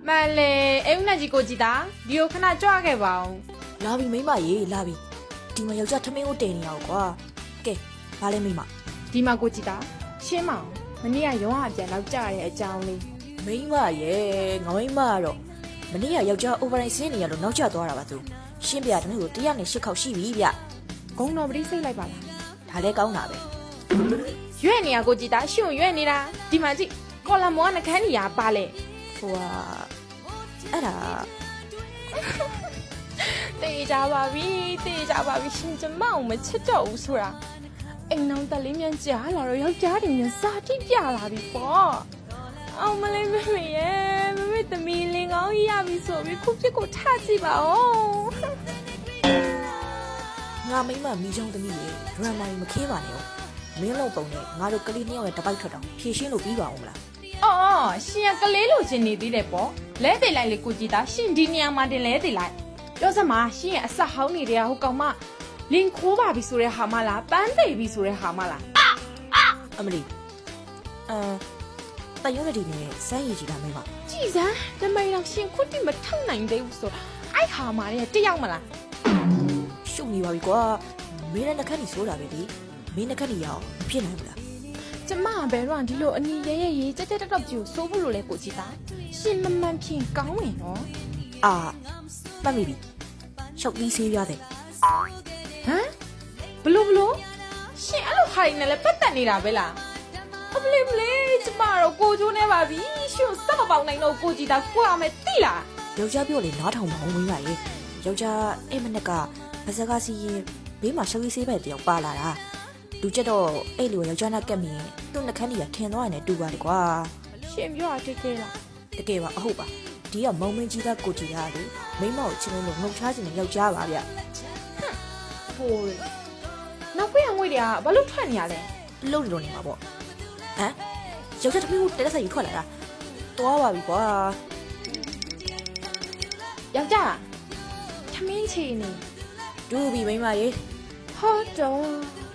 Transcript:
မှန်လေအိမ်ဦးနဲ့ကြီးကိုကြည်တာဒီကိုခဏကြွခဲ့ပါအောင် လာပြီမိမရေလာပြီဒီမှာယောက်ျားထမင်းကိုတင်နေရအောင်ကွာကဲဘာလဲမိမ ဒီမှာကိုကြည်တာရှင်းမအောင်မနေ့ကရုံးအပြန်တော့ကြရတဲ့အကြောင်းလေး မိမရေငါမိမကတော့မနေ့ကယောက်ျား overnight ဆင်းနေရလို့နောက်ကျသွားတာပါသူရှင်းပြတမျိုးကို108ခေါက်ရှိပြီဗျ ဂုံတော်ပတိစိတ်လိုက်ပါလား ဒါလည်းကောင်းတာပဲ ရွဲ့နေရကိုကြည်တာရှုံရွဲ့နေတာဒီမှာကြည့်ကော်လမောကနှခမ်းနေရပါလေ ဟိုဟာအဲ့ဒါ တေးကြပါပြီရှင်ကျမအောင်မချစ်တော့ဘူးဆိုတာအိမ်နောက်တက်လေးမြန်ကြားလာတော့ယောက်ျားတွေမြန်စာတိပြလာပြီပေါ့အောင်မလေးမမေရဲ့မမေသမီးလင်ကောင်းရပြီဆိုပြီးခုဖြစ်ကိုထကြည့်ပါဦး ငါမိမမိချောင်းသမီးရေဒရမာကြီးမခင်းပါနဲ့ဦးမင်းလုံးပုံနဲ့ငါတို့ကလေးနှစ်ယောက်ရဲ့တပိုက်ထွက်တော့ဖြည့်ရှင်းလို့ပြီးပါအောင်မလား အော်ရှင်ကလေးလိုချင်နေသေးတယ်ပေါ့လဲသေးလိုက်လေကိုကြည်တာရှင်ဒီနေရာမှာတင်လဲသေးလိုက်ပြောစမ်းမရှင်ရဲ့အဆက်ဟောင်းနေတဲ့ဟိုကောင်မလင်ခိုးပါပြီဆိုတဲ့ဟာမလားပန်းသေးပြီဆိုတဲ့ဟာမလား အမလီတရွက်ရည်နဲ့စမ်းရည်ကြီးတာမိမ ကြည်စမ်းတမိန်တော့ရှင်ခုတိမထောက်နိုင်သေးဘူးဆိုအဲ့ဟာမလေးတယောက်မလား ရှုပ်နေပါပြီကွာမင်းနဲ့နှခမ်းကြီးဆိုတာပဲလေမင်းနှခမ်းကြီးရအောင်မဖြစ်နိုင်ဘူးလား ကျမဘယ်တော့ဒီလိုအနီရဲရဲရေးကြက်ကြက်တက်ကြီးကိုစိုးဖို့လို့လဲကိုကြည်တာရှင်မမှန်ဖြင်ကောင်းဝင်နော် အာမှတ်မိပြီရှောက်ပြီးဆေးရတယ် ဟမ်ဘလို့ရှင်အဲ့လိုဟာရင်းနဲ့လည်းပတ်သက်နေတာပဲလားအပလေးကျမတော့ကိုချိုးနေပါပြီရှင်စက်မပေါက်နိုင်တော့ကိုကြည်တာကွာမယ်တိလား ယောက်ျားပြောလေနားထောင်မအောင်မင်းပါရေယောက်ျားအဲ့မနက်ကဗစကားစီရင်ဘေးမှာရှောက်ပြီးဆေးပဲတယောက်ပါလာတာလူကျက်တော့အဲ့လိုယောက်ျားနဲ့ကက်မိရင်သူ့နှခမ်းကြီးကထင်သွားရင်လည်းတူပါလေကွာ ရှင်ပြောတာတကယ်လား တကယ်ပါအဟုတ်ပါဒီကမုံမင်းကြီးကကိုကြည်ရတယ်မိမကိုချင်းလို့ငုံချားခြင်းနဲ့ယောက်ျားပါဗျ ဟိုးနောက်ပြငွေတွေကဘာလို့ထွက်နေရလဲ လှုပ်လို့နေမှာပေါ့ဟမ်ယောက်ျားတစ်မျိုးတက်ဆက်ယူထွက်လာတာတွားပါပြီကွာ ယောက်ျားထမင်းချီနေ ဒူပြီမိမရေ ဟုတ်တော့